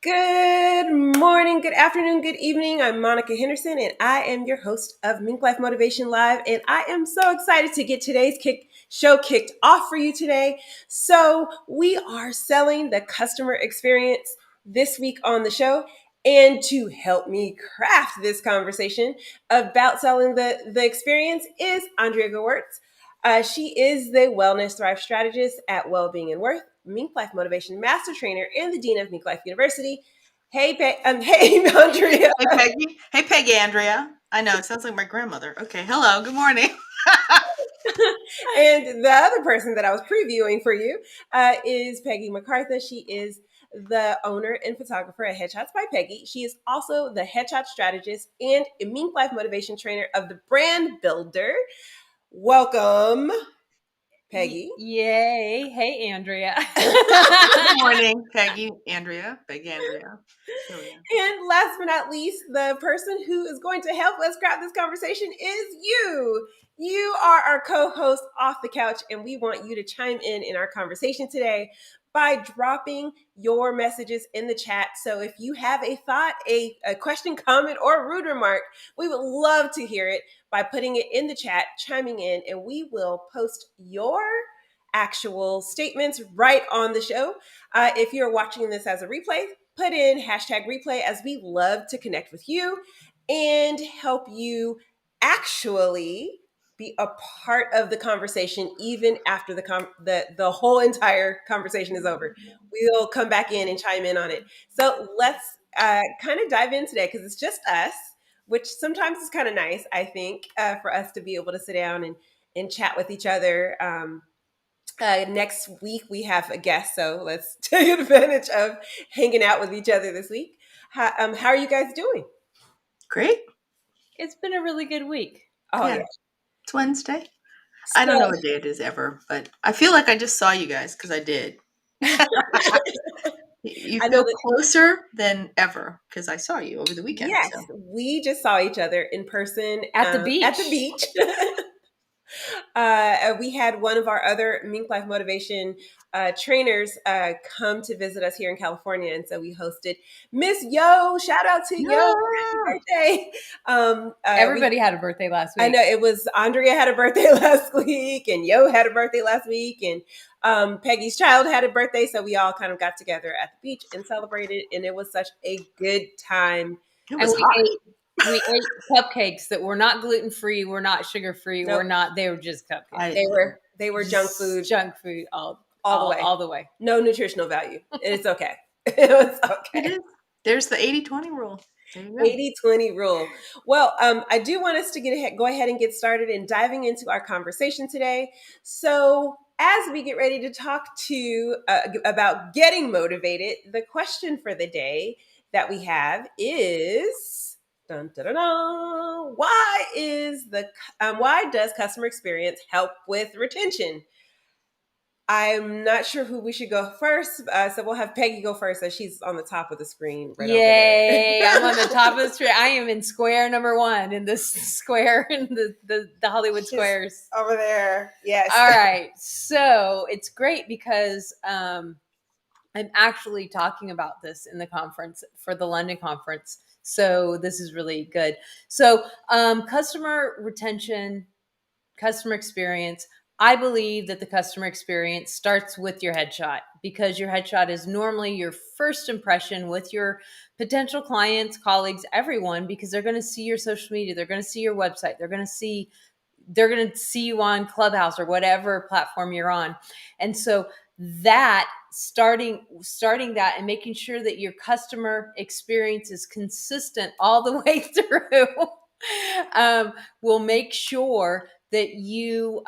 Good morning, good afternoon, good evening. I'm Monica Henderson, and I am your host of Mink Life Motivation Live. And I am so excited to get today's show kicked off for you today. So, we are selling the customer experience this week on the show. And to help me craft this conversation about selling the experience is Andrea Gewertz. She is the Wellness Thrive Strategist at Wellbeing and Worth, Mink Life Motivation Master Trainer, and the Dean of Mink Life University. Hey, hey, Andrea. Hey, Peggy. Hey, Peggy, Andrea. I know, it sounds like my grandmother. Okay, hello, good morning. And the other person that I was previewing for you is Peggy MacArthur. She is the owner and photographer at Headshots by Peggy. She is also the headshot strategist and a Mink Life Motivation Trainer of the Brand Builder. Welcome, Peggy. Yay. Hey, Andrea. Good morning, Peggy, Andrea. Peggy, Andrea. Here we go. And last but not least, the person who is going to help us craft this conversation is you. You are our co-host off the couch, and we want you to chime in our conversation today by dropping your messages in the chat. So if you have a thought, a question, comment, or a rude remark, we would love to hear it by putting it in the chat, chiming in, and we will post your actual statements right on the show. If you're watching this as a replay, put in hashtag replay, as we love to connect with you and help you actually be a part of the conversation even after the whole entire conversation is over. We'll come back in and chime in on it. So let's kind of dive in today, because it's just us, which sometimes is kind of nice, I think, for us to be able to sit down and chat with each other. Next week we have a guest, so let's take advantage of hanging out with each other this week. How are you guys doing? Great. It's been a really good week. Oh yeah. It's Wednesday. I don't know what day it is ever, but I feel like I just saw you guys because I did. You I know feel that. closer than ever because I saw you over the weekend. Yes, So. we just saw each other in person At the beach. At the beach. We had one of our other Mink Life Motivation trainers come to visit us here in California, and so we hosted Miss Yo. Shout out to Yo! Happy birthday! Everybody had a birthday last week. I know, it was Andrea had a birthday last week, and Yo had a birthday last week, and Peggy's child had a birthday, so we all kind of got together at the beach and celebrated, and it was such a good time. It was hot. We ate cupcakes that were not gluten-free, were not sugar-free, Nope. they were just cupcakes. They were junk food. Junk food all the way. No nutritional value. It's okay. It was okay. It is. There's the 80-20 rule. 80-20 rule. Well, I do want us to go ahead and get started in diving into our conversation today. So as we get ready to talk about getting motivated, the question for the day that we have is, dun, dun, dun, dun, why does customer experience help with retention? I'm not sure who we should go first, so we'll have Peggy go first, as she's on the top of the screen. Right. Yay! I'm on the top of the screen. I am in square number 1 in this square in the Hollywood squares over there. Yes. All right. So it's great because I'm actually talking about this in the conference for the London conference. So this is really good. So customer retention, customer experience. I believe that the customer experience starts with your headshot, because your headshot is normally your first impression with your potential clients, colleagues, everyone, because they're going to see your social media. They're going to see your website. They're going to see you on Clubhouse or whatever platform you're on. And so that starting that and making sure that your customer experience is consistent all the way through will make sure that you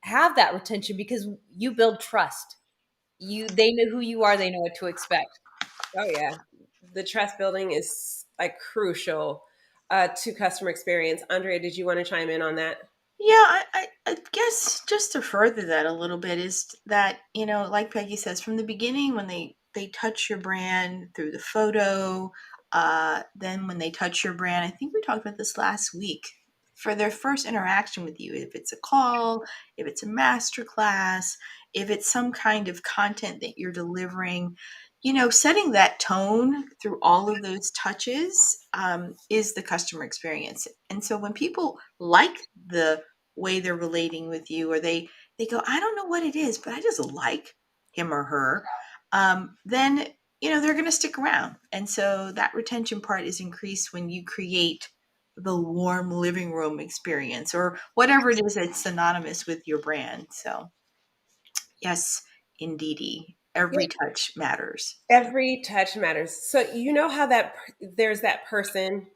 have that retention, because you build trust. They know who you are. They know what to expect. Oh yeah. The trust building is like crucial to customer experience. Andrea, did you want to chime in on that? Yeah, I guess just to further that a little bit is that, like Peggy says, from the beginning, when they touch your brand through the photo, then when they touch your brand, I think we talked about this last week, for their first interaction with you, if it's a call, if it's a masterclass, if it's some kind of content that you're delivering, setting that tone through all of those touches is the customer experience. And so when people like the way they're relating with you, or they go, I don't know what it is, but I just like him or her, then they're going to stick around. And so that retention part is increased when you create the warm living room experience, or whatever it is that's synonymous with your brand. So yes, indeedy, every touch matters. Every touch matters. So you know how there's that person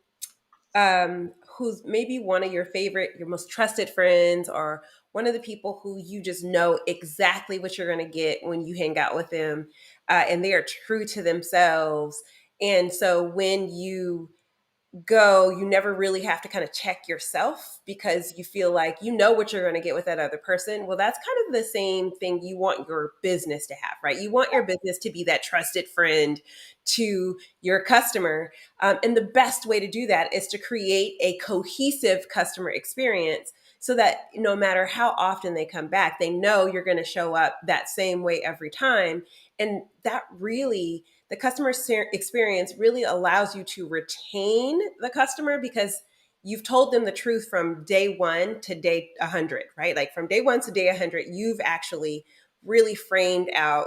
who's maybe one of your favorite, your most trusted friends, or one of the people who you just know exactly what you're going to get when you hang out with them, and they are true to themselves. And so when you go, you never really have to kind of check yourself because you feel like you know what you're going to get with that other person. Well, that's kind of the same thing you want your business to have, right? You want your business to be that trusted friend to your customer. And the best way to do that is to create a cohesive customer experience so that no matter how often they come back, they know you're going to show up that same way every time. And that really, the customer experience really allows you to retain the customer because you've told them the truth from day one to day 100, right? Like from day one to day 100, you've actually really framed out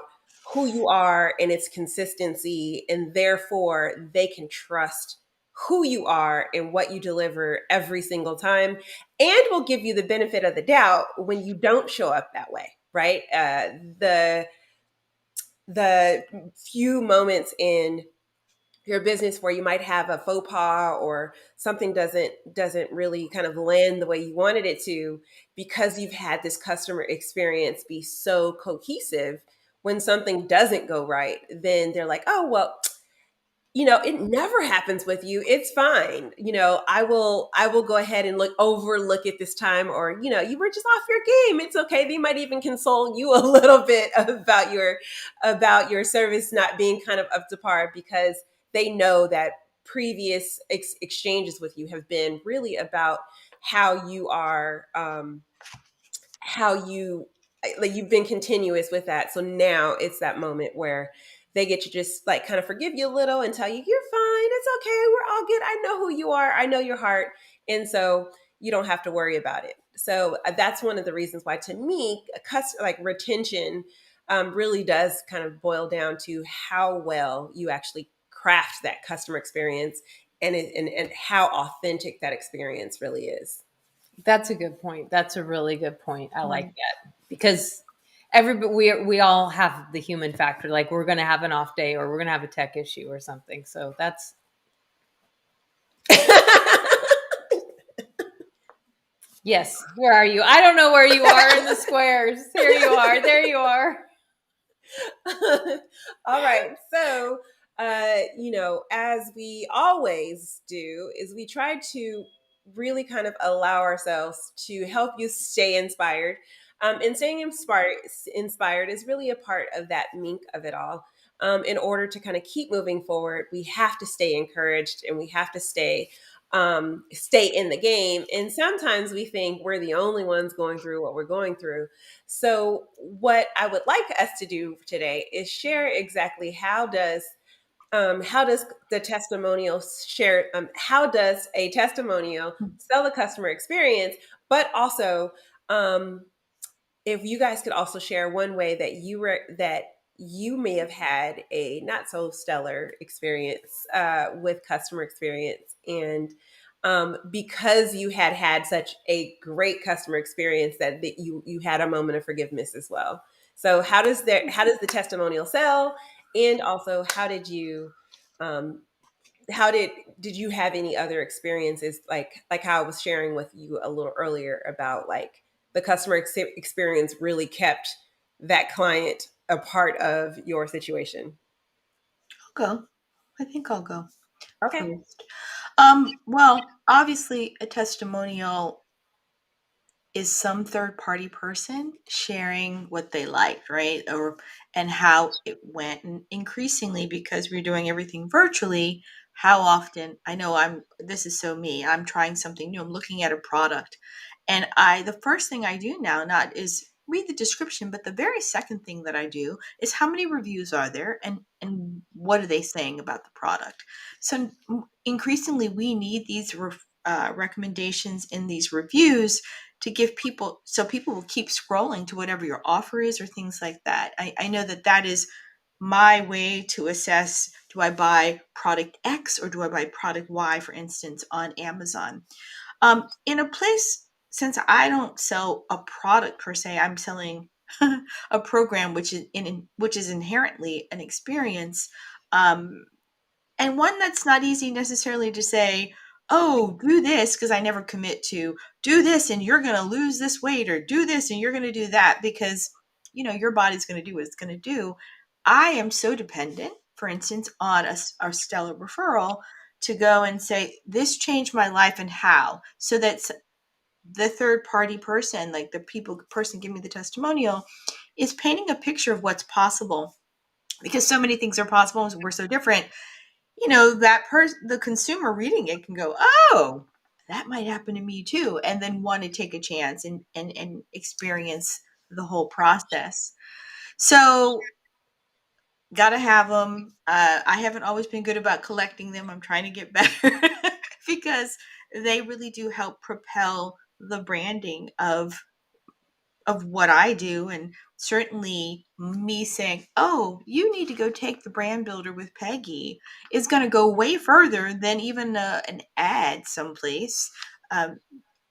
who you are and its consistency, and therefore they can trust who you are and what you deliver every single time, and will give you the benefit of the doubt when you don't show up that way, right? The few moments in your business where you might have a faux pas or something doesn't really kind of land the way you wanted it to, because you've had this customer experience be so cohesive. When something doesn't go right, then they're like, oh well, it never happens with you. It's fine. I will go ahead and overlook it this time. Or, you were just off your game. It's okay. They might even console you a little bit about your service not being kind of up to par, because they know that previous exchanges with you have been really about how you are, how you like you've been continuous with that. So now it's that moment where they get to just like kind of forgive you a little and tell you you're fine, it's okay, we're all good, I know who you are, I know your heart. And so you don't have to worry about it. So that's one of the reasons why, to me, like retention really does kind of boil down to how well you actually craft that customer experience, and how authentic that experience really is. That's a good point. That's a really good point. I like Mm. that because everybody we all have the human factor. Like we're going to have an off day, or we're going to have a tech issue or something. So that's yes. Where are you? I don't know where you are in the squares. Here you are. There you are. All right. So, as we always do, is we try to really kind of allow ourselves to help you stay inspired. And staying inspired is really a part of that mink of it all. In order to kind of keep moving forward, we have to stay encouraged, and we have to stay in the game. And sometimes we think we're the only ones going through what we're going through. So, what I would like us to do today is share exactly how does the testimonial share how does a testimonial sell the customer experience, but also um, if you guys could also share one way that you may have had a not so stellar experience with customer experience, and because you had such a great customer experience that you had a moment of forgiveness as well. So how does the testimonial sell, and also um, how did you have any other experiences, like how I was sharing with you a little earlier about like the customer experience really kept that client a part of your situation? I'll go. I think I'll go Okay. first. Well, obviously, a testimonial is some third party person sharing what they liked, right? Or and how it went. And increasingly, because we're doing everything virtually, how often I know this is so me. I'm trying something new. I'm looking at a product. And the first thing I do now not is read the description, but the very second thing that I do is how many reviews are there, and what are they saying about the product? So increasingly, we need these recommendations in these reviews to give people, so people will keep scrolling to whatever your offer is or things like that. I know that is my way to assess, do I buy product X or do I buy product Y, for instance, on Amazon? In a place, since I don't sell a product per se, I'm selling a program which is inherently an experience, um, and one that's not easy necessarily to say, oh, do this, because I never commit to do this and you're going to lose this weight, or do this and you're going to do that, because your body's going to do what it's going to do. I am so dependent, for instance, on a stellar referral to go and say, this changed my life, and how, so that the third party person, like the person giving me the testimonial, is painting a picture of what's possible, because so many things are possible and we're so different. The consumer reading it can go, oh, that might happen to me too, and then want to take a chance and experience the whole process. So gotta have them. I haven't always been good about collecting them. I'm trying to get better because they really do help propel the branding of what I do. And certainly me saying, oh, you need to go take the brand builder with Peggy, is going to go way further than even an ad someplace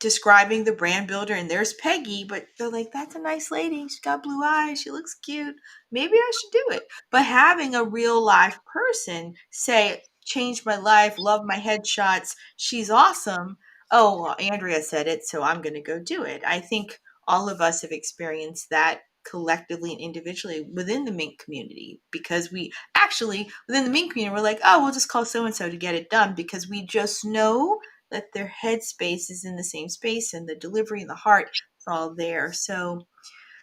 describing the brand builder, and there's Peggy, but they're like, that's a nice lady. She's got blue eyes. She looks cute. Maybe I should do it. But having a real live person say, changed my life, love my headshots, she's awesome. Oh, well, Andrea said it, so I'm going to go do it. I think all of us have experienced that collectively and individually within the mink community, because we actually, within the mink community, we're like, oh, we'll just call so-and-so to get it done, because we just know that their headspace is in the same space, and the delivery and the heart is all there. So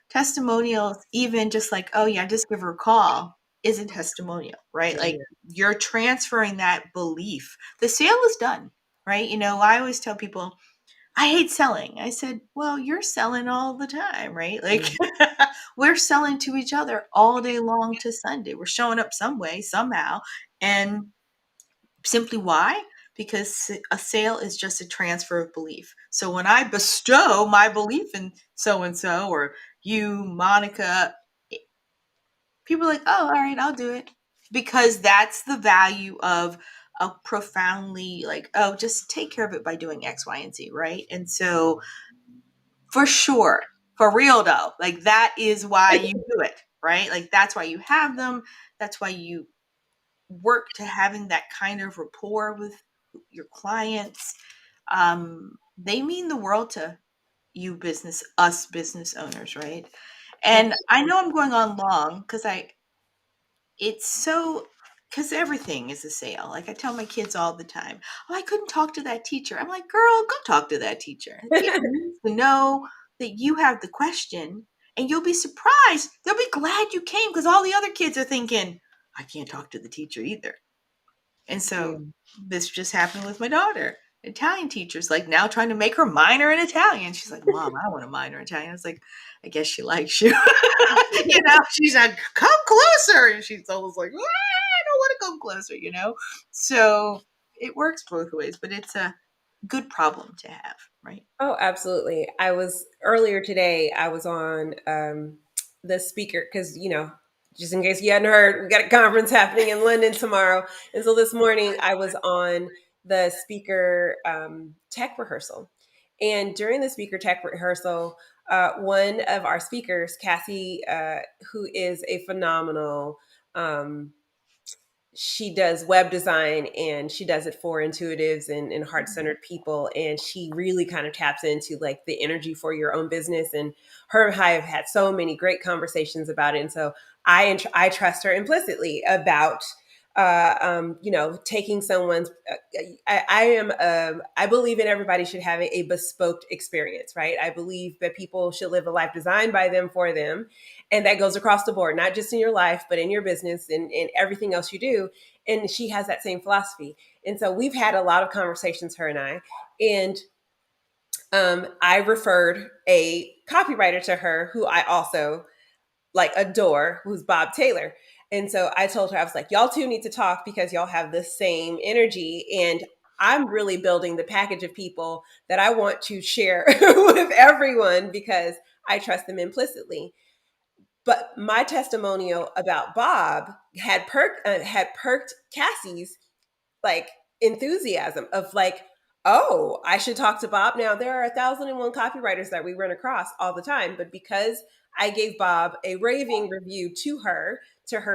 testimonials, even just like, oh yeah, just give her a call, is a testimonial, right? Like, you're transferring that belief. The sale is done, right? I always tell people, I hate selling. I said, well, you're selling all the time, right? Like, we're selling to each other all day long to Sunday. We're showing up some way, somehow. And simply why? Because a sale is just a transfer of belief. So when I bestow my belief in so and so, or you, Monica, people are like, oh, all right, I'll do it. Because that's the value of a profoundly, like, oh, just take care of it by doing X, Y, and Z, right? And so, for sure, for real though, like, that is why you do it, right? Like, that's why you have them. That's why you work to having that kind of rapport with your clients. They mean the world to us business owners, right? And I know I'm going on long it's so, because everything is a sale. Like, I tell my kids all the time, oh, I couldn't talk to that teacher. I'm like, girl, go talk to that teacher. The teacher needs to know that you have the question, and you'll be surprised. They'll be glad you came, because all the other kids are thinking, I can't talk to the teacher either. And so this just happened with my daughter. Italian teacher's like now trying to make her minor in Italian. She's like, Mom, I want to minor in Italian. I was like, I guess she likes you. She's like, come closer. And she's always like, I don't want to come closer. So it works both ways, but it's a good problem to have, right? Oh, absolutely. Earlier today, I was on the speaker, because, just in case you hadn't heard, we got a conference happening in London tomorrow. And so this morning I was on the speaker tech rehearsal. And during the speaker tech rehearsal, one of our speakers, Cassie, who is a phenomenal, she does web design, and she does it for intuitives and heart-centered people, and she really kind of taps into like the energy for your own business. And her and I have had so many great conversations about it, and so I trust her implicitly about taking someone's. I believe in everybody should have a bespoke experience, right? I believe that people should live a life designed by them for them, and that goes across the board, not just in your life, but in your business and everything else you do. And she has that same philosophy. And so we've had a lot of conversations, her and I. And I referred a copywriter to her who I also like adore, who's Bob Taylor. And so I told her, I was like, y'all two need to talk because y'all have the same energy. And I'm really building the package of people that I want to share with everyone because I trust them implicitly. But my testimonial about Bob had perked Cassie's like enthusiasm of like, oh, I should talk to Bob. Now there are 1,001 copywriters that we run across all the time, but because I gave Bob a raving review to her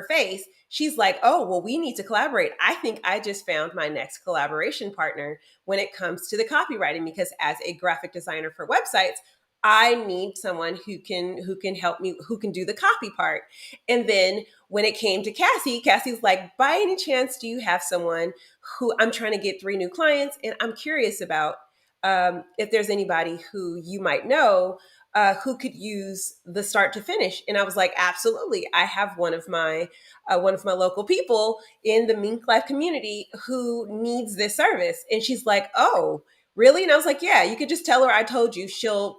face, she's like, oh, well, we need to collaborate. I think I just found my next collaboration partner when it comes to the copywriting, because as a graphic designer for websites, I need someone who can help me, who can do the copy part. And then when it came to Cassie's like, by any chance, do you have someone who I'm trying to get 3 new clients, and I'm curious about if there's anybody who you might know who could use the start to finish. And I was like, absolutely. I have one of my local people in the Mink Life community who needs this service. And she's like, oh, really? And I was like, yeah, you could just tell her I told you. She'll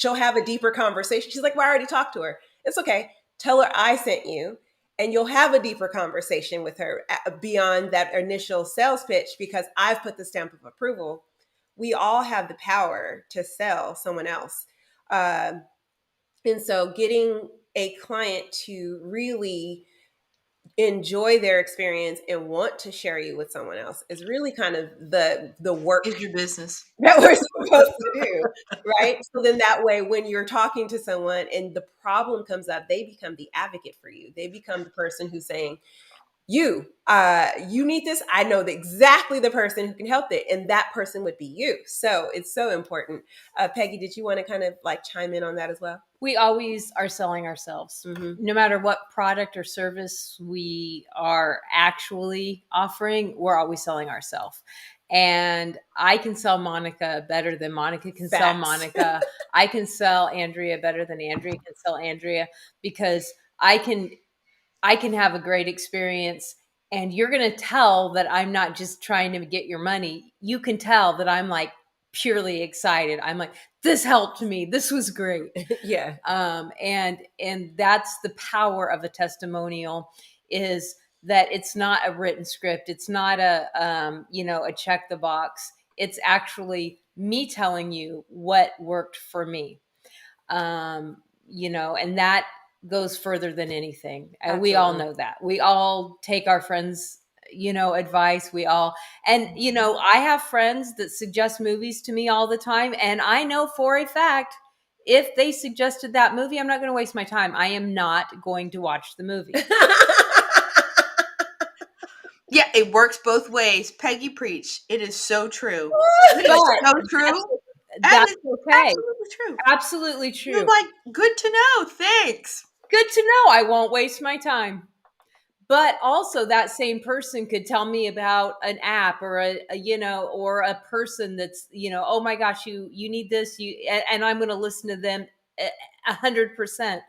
have a deeper conversation. She's like, well, I already talked to her. It's okay. Tell her I sent you, and you'll have a deeper conversation with her beyond that initial sales pitch, because I've put the stamp of approval. We all have the power to sell someone else. Um, and so getting a client to really enjoy their experience and want to share you with someone else is really kind of the work Is your business. that we're supposed to do, right? So then that way, when you're talking to someone and the problem comes up, they become the advocate for you. They become the person who's saying, you need this. I know exactly the person who can help it, and that person would be you. So it's so important. Peggy, did you want to kind of like chime in on that as well? We always are selling ourselves. No matter what product or service we are actually offering, we're always selling ourselves. And I can sell Monica better than Monica can sell Monica. I can sell Andrea better than Andrea can sell Andrea, because I can have a great experience, and you're going to tell that I'm not just trying to get your money. You can tell that I'm like purely excited. I'm like, this helped me. This was great. Yeah. And that's the power of a testimonial, is that it's not a written script. It's not a check the box. It's actually me telling you what worked for me. And that goes further than anything. And we all know that. We all take our friends, advice. I have friends that suggest movies to me all the time. And I know for a fact, if they suggested that movie, I'm not going to waste my time. I am not going to watch the movie. Yeah, it works both ways. Peggy preach. It is so true. It is so true. That's okay. Absolutely true. Absolutely true. You're like, good to know. Thanks. Good to know. I won't waste my time. But also, that same person could tell me about an app or or a person that's, oh my gosh, you need this, and I'm going to listen to them 100%.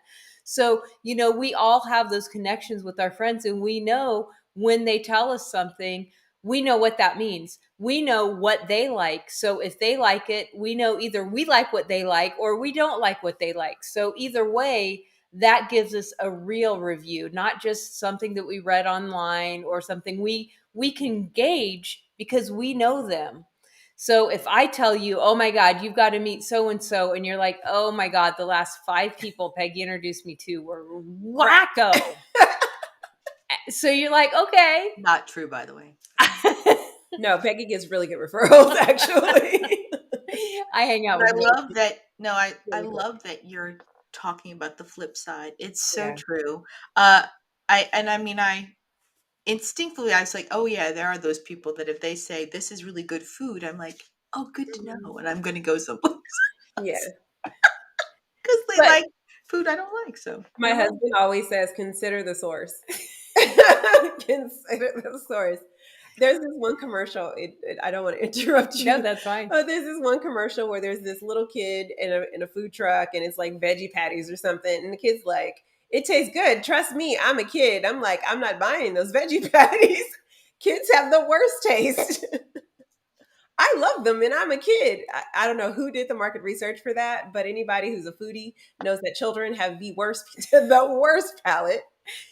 So, we all have those connections with our friends, and we know when they tell us something, we know what that means. We know what they like. So if they like it, we know either we like what they like or we don't like what they like. So either way, that gives us a real review, not just something that we read online or something we can gauge because we know them. So if I tell you, oh my God, you've got to meet so-and-so, and you're like, oh my God, the last 5 people Peggy introduced me to were wacko. So you're like, okay. Not true, by the way. No, Peggy gets really good referrals, actually. I hang out But with I love that. No, I love that you're talking about the flip side. It's so true. I instinctively I was like, oh yeah, there are those people that if they say this is really good food, I'm like, oh, good to know, and I'm going to go someplace. Yeah, because they like food I don't like. So my husband always says, consider the source. Consider the source. There's this one commercial. I don't want to interrupt you. No, that's fine. There's this one commercial where there's this little kid in a food truck, and it's like veggie patties or something, and the kid's like, "It tastes good. Trust me, I'm a kid." I'm like, "I'm not buying those veggie patties. Kids have the worst taste." I love them, and I'm a kid. I don't know who did the market research for that, but anybody who's a foodie knows that children have the worst palate.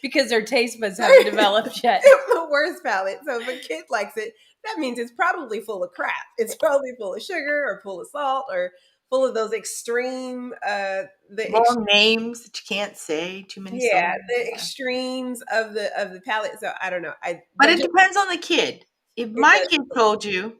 Because their taste buds haven't developed yet. The worst palate. So if a kid likes it, that means it's probably full of crap. It's probably full of sugar or full of salt or full of those extreme Long names that you can't say, too many yeah, syllables. the Yeah. extremes of the palate. So I don't know. But it depends on the kid. If it my does. kid told you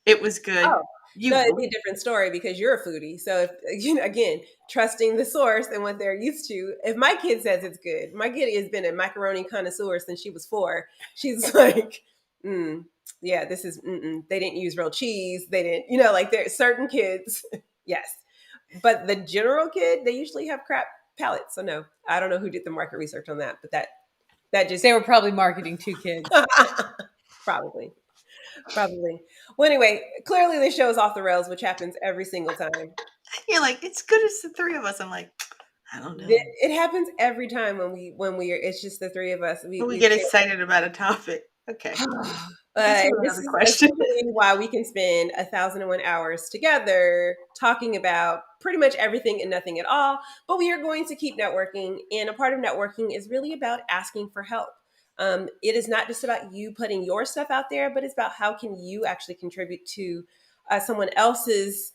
it was good, Oh, you no, it'd be believe a different story because you're a foodie. So if again, trusting the source and what they're used to. If my kid says it's good, my kid has been a macaroni connoisseur since she was 4. She's like, yeah, this is. They didn't use real cheese. They didn't, like there's certain kids, yes, but the general kid, they usually have crap palates. So no, I don't know who did the market research on that, but that just They were probably marketing 2 kids. probably. Probably. Well, anyway, clearly the show's off the rails, which happens every single time. you're like, it's good as the three of us. I'm like, I don't know. It happens every time when we are. It's just the three of us. We get excited about a topic. Okay. This is question. essentially why we can spend 1,001 hours together talking about pretty much everything and nothing at all. But we are going to keep networking, and a part of networking is really about asking for help. It is not just about you putting your stuff out there, but it's about how can you actually contribute to someone else's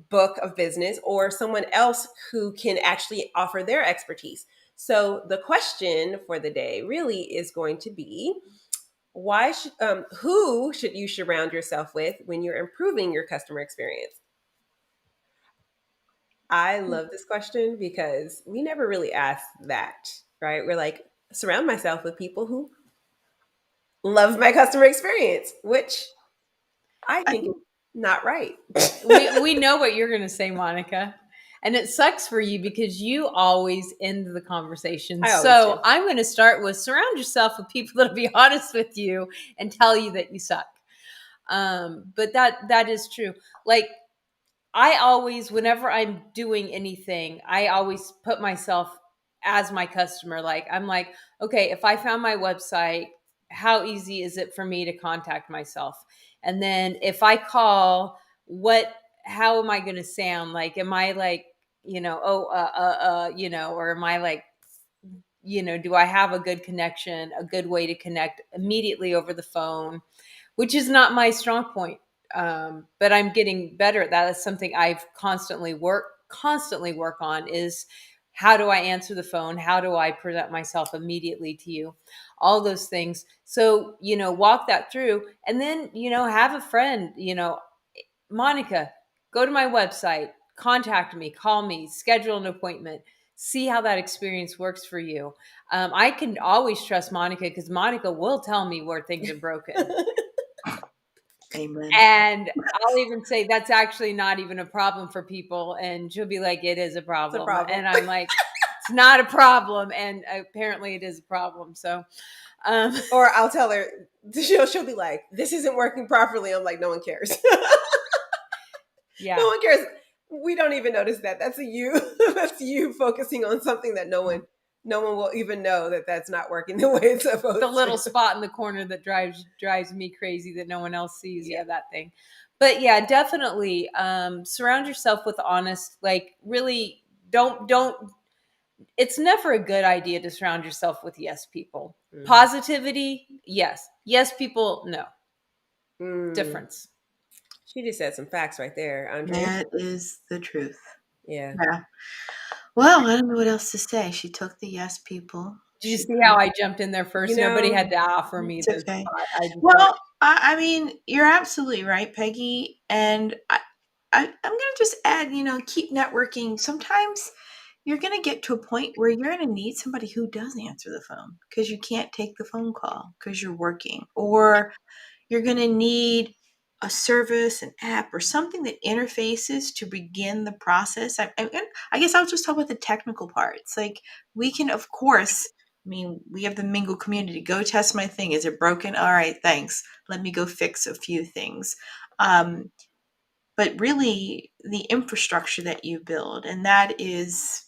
book of business or someone else who can actually offer their expertise. So the question for the day really is going to be, who should you surround yourself with when you're improving your customer experience? I love this question because we never really ask that, right? We're like, surround myself with people who love my customer experience, which I think is not right. We know what you're going to say, Monica. And it sucks for you because you always end the conversation. So I'm going to start with surround yourself with people that'll be honest with you and tell you that you suck. But that is true. Like, I always, whenever I'm doing anything, I always put myself as my customer. Like, I'm like, okay, if I found my website, how easy is it for me to contact myself? And then if I call, how am I going to sound? Like, am I like, or am I like, do I have a good connection, a good way to connect immediately over the phone, which is not my strong point. But I'm getting better at that. That's something I've constantly work on is how do I answer the phone? How do I present myself immediately to you? All those things. So, walk that through and then, have a friend, Monica, go to my website, contact me, call me, schedule an appointment, see how that experience works for you. I can always trust Monica because Monica will tell me where things are broken. Amen. And I'll even say that's actually not even a problem for people. And she'll be like, it is a problem. It's a problem. And I'm like, it's not a problem. And apparently it is a problem. So, or I'll tell her, she'll be like, this isn't working properly. I'm like, no one cares. Yeah. No one cares. We don't even notice that. That's you focusing on something that no one will even know that that's not working the way it's supposed to. The little spot in the corner that drives me crazy that no one else sees. Yeah, that thing. But yeah, definitely surround yourself with honest, like really don't. It's never a good idea to surround yourself with yes people. Positivity, yes. Yes people, no. Difference. She just said some facts right there, Andrea. That is the truth. Yeah. Well, I don't know what else to say. She took the yes people. Did you see how I jumped in there first? Nobody had to offer me this. Okay. Well, I mean, you're absolutely right, Peggy. And I'm going to just add, keep networking. Sometimes you're going to get to a point where you're going to need somebody who does answer the phone because you can't take the phone call because you're working, or you're going to need a service, an app, or something that interfaces to begin the process. I guess I'll just talk about the technical parts. Like, we can, of course, we have the Mingle community. Go test my thing. Is it broken? All right, thanks. Let me go fix a few things. But really, the infrastructure that you build, and that is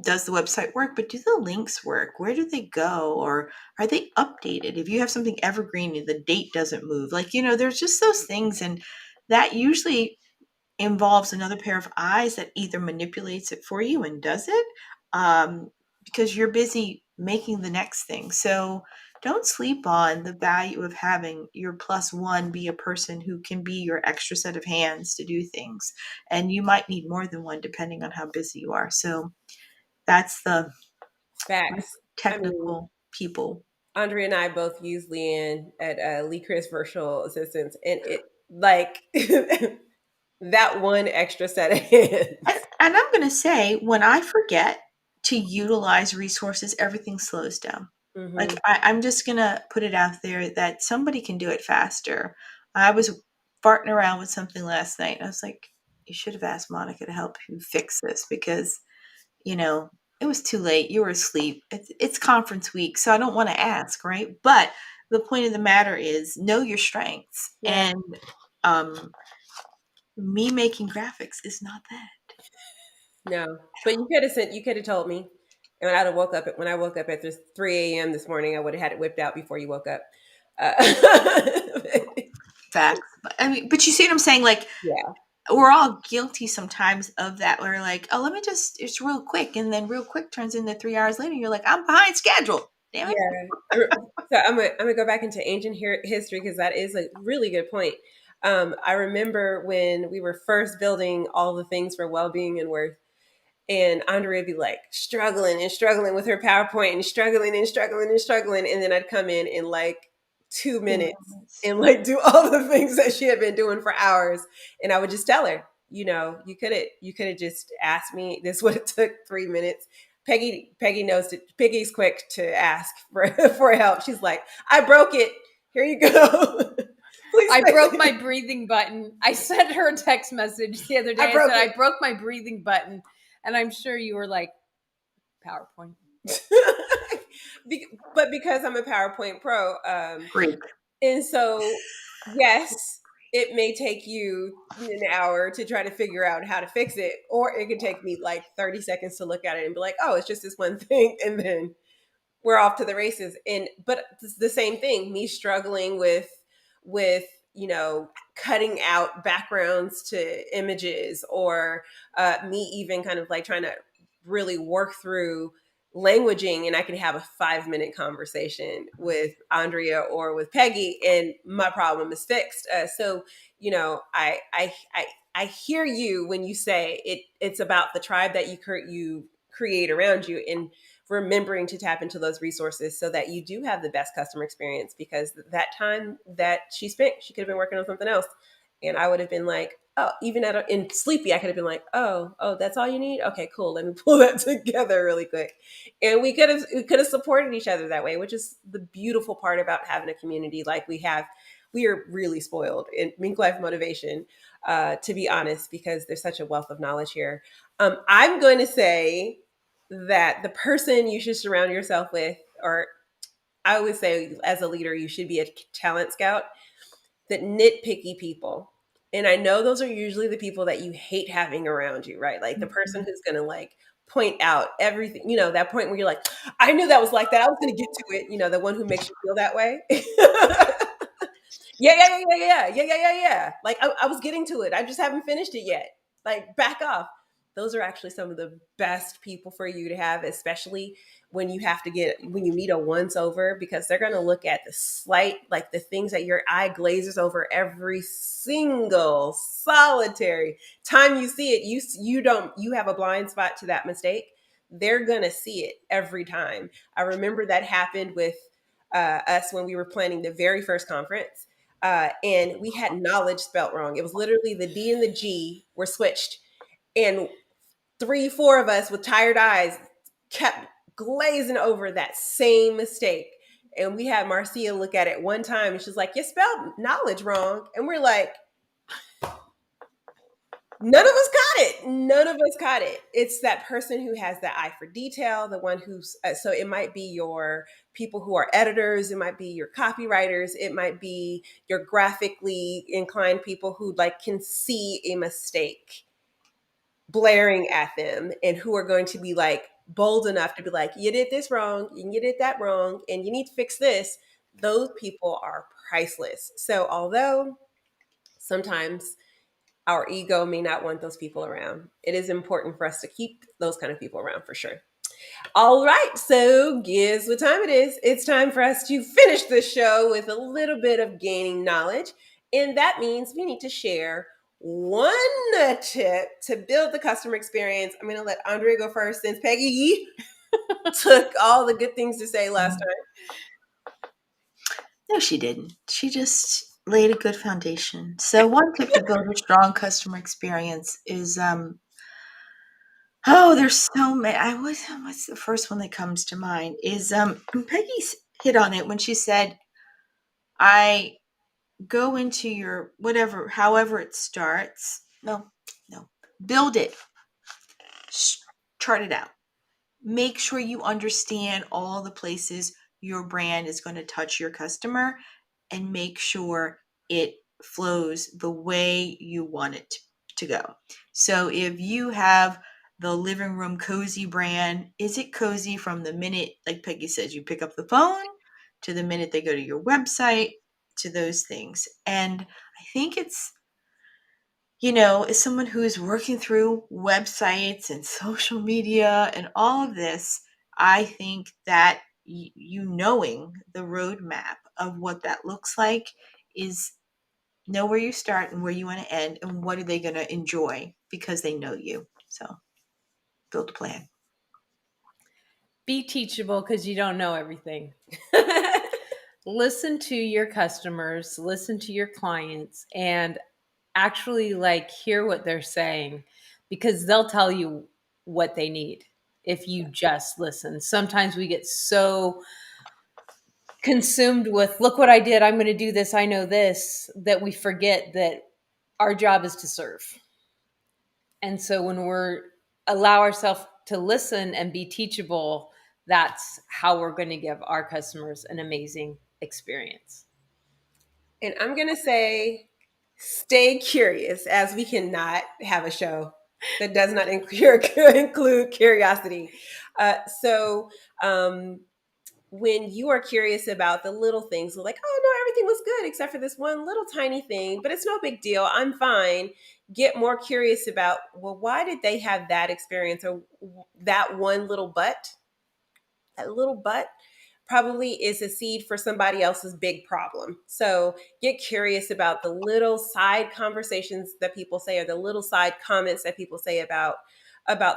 does the website work, but do the links work? Where do they go? Or are they updated? If you have something evergreen and the date doesn't move, there's just those things. And that usually involves another pair of eyes that either manipulates it for you and does it, because you're busy making the next thing. So don't sleep on the value of having your plus one be a person who can be your extra set of hands to do things. And you might need more than one depending on how busy you are. So that's the Facts. I mean, technical people. Andrea and I both use Leanne at Lee Chris Virtual Assistants, and it like that one extra set of hands. And I'm going to say, when I forget to utilize resources, everything slows down. Mm-hmm. Like, I'm just going to put it out there that somebody can do it faster. I was farting around with something last night. And I was like, you should have asked Monica to help you fix this because, you know, it was too late. You were asleep. It's conference week, so I don't want to ask, right? But the point of the matter is know your strengths. Yeah. And um, me making graphics is not that. No, but you could have told me, and when I woke up at 3 a.m. this morning, I would have had it whipped out before you woke up. Uh, Facts. I mean, but you see what I'm saying? Like, yeah, we're all guilty sometimes of that. We're like, oh, let me just, it's real quick. And then real quick turns into 3 hours later. You're like, I'm behind schedule. Damn it. yeah. So I'm gonna go back into ancient history because that is a really good point. I remember when we were first building all the things for well-being and worth. And Andrea would be like struggling and struggling with her PowerPoint and struggling and struggling and struggling. And then I'd come in like 2 minutes and like do all the things that she had been doing for hours. And I would just tell her, you could have just asked me. This would have took 3 minutes. Peggy knows that Peggy's quick to ask for, for help. She's like, I broke it. Here you go. Please I fix broke it. my breathing button. I sent her a text message the other day. I broke said, it. I broke my breathing button. And I'm sure you were like, PowerPoint. But because I'm a PowerPoint pro, Great. and so, yes, it may take you an hour to try to figure out how to fix it, or it can take me like 30 seconds to look at it and be like, oh, it's just this one thing. And then we're off to the races. But it's the same thing, me struggling with, cutting out backgrounds to images, or me even kind of like trying to really work through languaging, and I can have a 5 minute conversation with Andrea or with Peggy and my problem is fixed. So I hear you when you say it's about the tribe that you create around you, and remembering to tap into those resources so that you do have the best customer experience, because that time that she spent, she could have been working on something else. And I would have been like, oh, even in sleepy, I could have been like, oh, that's all you need. Okay, cool. Let me pull that together really quick. And we could have supported each other that way, which is the beautiful part about having a community like we have. We are really spoiled in Mink Life Motivation, to be honest, because there's such a wealth of knowledge here. I'm going to say that the person you should surround yourself with, or I would say as a leader, you should be a talent scout, that nitpicky people. And I know those are usually the people that you hate having around you, right? Like the person who's going to like point out everything, that point where you're like, I knew that was like that. I was going to get to it, the one who makes you feel that way. Yeah. Like I was getting to it. I just haven't finished it yet. Like back off. Those are actually some of the best people for you to have, especially when when you need a once over, because they're going to look at the slight, like the things that your eye glazes over every single solitary time you see it. You have a blind spot to that mistake. They're going to see it every time. I remember that happened with us when we were planning the very first conference. And we had knowledge spelt wrong. It was literally the D and the G were switched. And 3, 4 of us with tired eyes kept glazing over that same mistake. And we had Marcia look at it one time and she's like, you spelled knowledge wrong. And we're like, none of us caught it. None of us caught it. It's that person who has the eye for detail, the one who's, so it might be your people who are editors, it might be your copywriters, it might be your graphically inclined people who like can see a mistake blaring at them, and who are going to be like bold enough to be like, you did this wrong, and you did that wrong, and you need to fix this. Those people are priceless. So although sometimes our ego may not want those people around, it is important for us to keep those kind of people around for sure. All right, so guess what time it is? It's time for us to finish the show with a little bit of gaining knowledge. And that means we need to share one tip to build the customer experience. I'm going to let Andrea go first since Peggy took all the good things to say last time. No, she didn't. She just laid a good foundation. So one tip to build a strong customer experience is oh, there's so many. What's the first one that comes to mind is Peggy's hit on it when she said, I go into your whatever, however it starts. No, build it, chart it out. Make sure you understand all the places your brand is going to touch your customer and make sure it flows the way you want it to go. So if you have the living room cozy brand, is it cozy from the minute, like Peggy says, you pick up the phone to the minute they go to your website, to those things? And I think it's, as someone who is working through websites and social media and all of this, I think that you knowing the roadmap of what that looks like is know where you start and where you want to end and what are they going to enjoy because they know you. So build a plan. Be teachable because you don't know everything. Listen to your customers, listen to your clients, and actually hear what they're saying, because they'll tell you what they need if you just listen. Sometimes we get so consumed with, look what I did, I'm going to do this, I know this, that we forget that our job is to serve. And so when we're allow ourselves to listen and be teachable, that's how we're going to give our customers an amazing experience. And I'm going to say, stay curious, as we cannot have a show that does not include curiosity. So, when you are curious about the little things, like, oh no, everything was good except for this one little tiny thing, but it's no big deal, I'm fine. Get more curious about, well, why did they have that experience, or that one little but? That little but probably is a seed for somebody else's big problem. So get curious about the little side conversations that people say, or the little side comments that people say about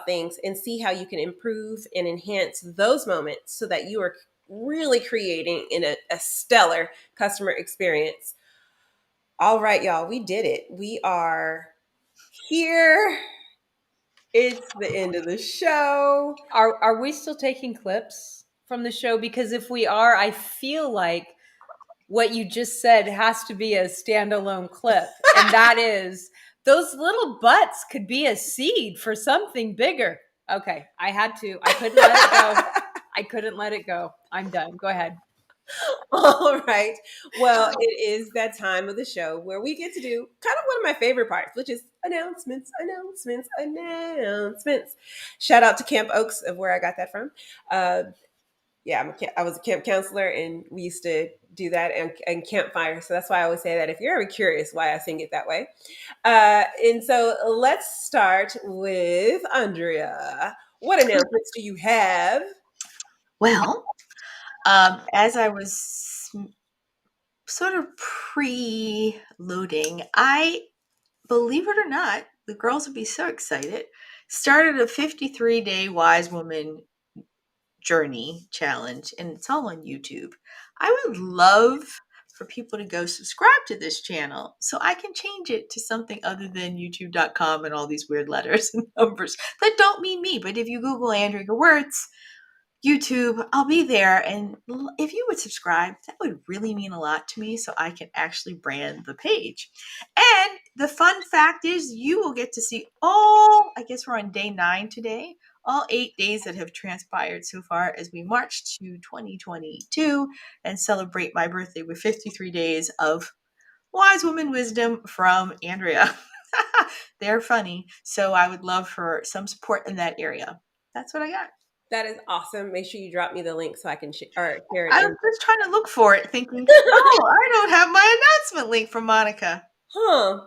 things, and see how you can improve and enhance those moments so that you are really creating in a stellar customer experience. All right, y'all, we did it. We are here. It's the end of the show. Are we still taking clips from the show? Because if we are, I feel like what you just said has to be a standalone clip. And that is, those little butts could be a seed for something bigger. Okay, I couldn't let it go. I couldn't let it go. I'm done. Go ahead. All right. Well, it is that time of the show where we get to do kind of one of my favorite parts, which is announcements, announcements, announcements. Shout out to Camp Oaks, of where I got that from. Yeah, I was a camp counselor, and we used to do that and campfire. So that's why I always say that if you're ever curious why I sing it that way. And so let's start with Andrea. What announcements do you have? Well, as I was sort of pre-loading, I, believe it or not, the girls would be so excited, started a 53-day Wise Woman journey challenge, and it's all on YouTube. I would love for people to go subscribe to this channel so I can change it to something other than youtube.com and all these weird letters and numbers that don't mean me. But if you Google Andrea Wertz, YouTube, I'll be there. And if you would subscribe, that would really mean a lot to me so I can actually brand the page. And the fun fact is you will get to see all, I guess we're on day 9 today, all 8 days that have transpired so far as we march to 2022 and celebrate my birthday with 53 days of wise woman wisdom from Andrea. They're funny. So I would love for some support in that area. That's what I got. That is awesome. Make sure you drop me the link so I can share it. I was just trying to look for it, thinking, oh, I don't have my announcement link from Monica. Huh.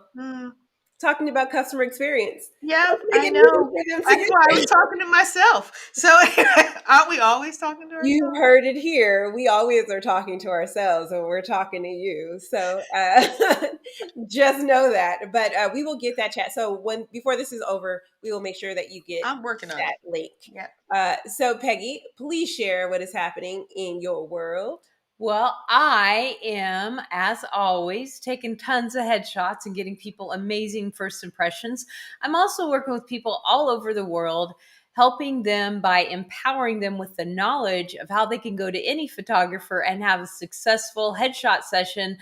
talking about customer experience. Yeah, Let's make I it know. easy for them to That's get why I there. was talking to myself. So aren't we always talking to You ourselves? heard it here. We always are talking to ourselves when we're talking to you. So just know that. But we will get that chat. So before this is over, we will make sure that you get I'm working on that it. link. Yep. So Peggy, please share what is happening in your world. Well, I am, as always, taking tons of headshots and getting people amazing first impressions. I'm also working with people all over the world, helping them by empowering them with the knowledge of how they can go to any photographer and have a successful headshot session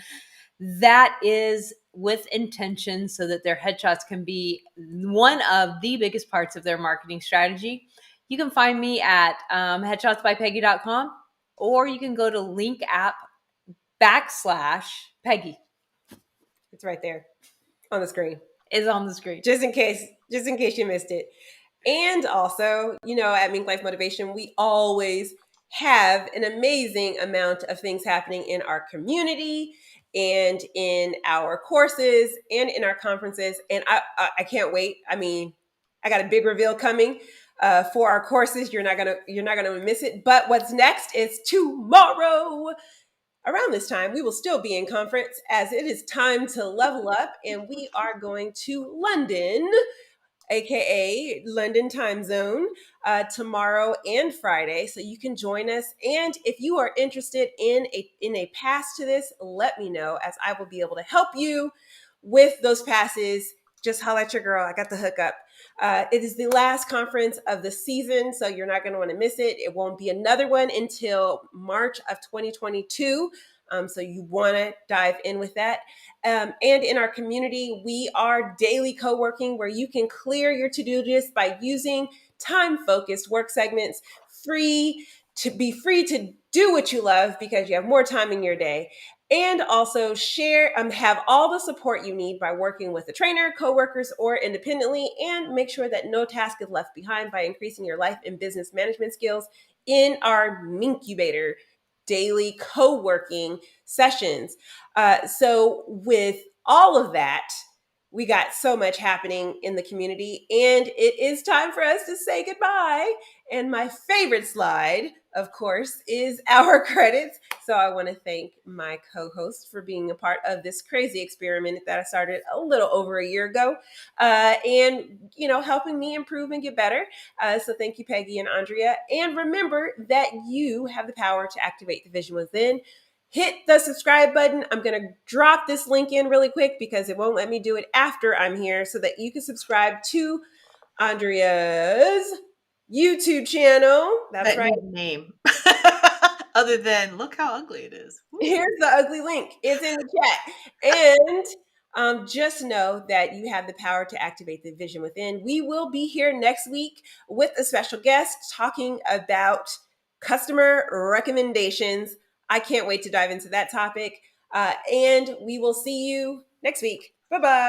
that is with intention so that their headshots can be one of the biggest parts of their marketing strategy. You can find me at headshotsbypeggy.com, or you can go to link app /Peggy. It's right there on the screen. Is on the screen. Just in case you missed it. And also, at Mink Life Motivation, we always have an amazing amount of things happening in our community and in our courses and in our conferences. And I can't wait. I mean, I got a big reveal coming for our courses. You're not gonna miss it. But what's next is tomorrow. Around this time, we will still be in conference as it is time to level up, and we are going to London, aka London time zone, tomorrow and Friday. So you can join us. And if you are interested in a pass to this, let me know, as I will be able to help you with those passes. Just holla at your girl. I got the hookup. It is the last conference of the season, so you're not going to want to miss it. It won't be another one until March of 2022. So you want to dive in with that. And in our community, we are daily co-working where you can clear your to-do list by using time-focused work segments, free to do what you love because you have more time in your day. And also have all the support you need by working with a trainer, coworkers, or independently, and make sure that no task is left behind by increasing your life and business management skills in our Minkubator daily co-working sessions. So with all of that, we got so much happening in the community, and it is time for us to say goodbye. And my favorite slide, of course, is our credits. So I want to thank my co-host for being a part of this crazy experiment that I started a little over a year ago, and helping me improve and get better. So thank you, Peggy and Andrea. And remember that you have the power to activate the vision within. Hit the subscribe button. I'm going to drop this link in really quick because it won't let me do it after I'm here, so that you can subscribe to Andrea's YouTube channel. That's That right. needs a name. Other than look how ugly it is. Woo. Here's the ugly link. It's in the chat. And just know that you have the power to activate the vision within. We will be here next week with a special guest talking about customer recommendations. I can't wait to dive into that topic. And we will see you next week. Bye-bye.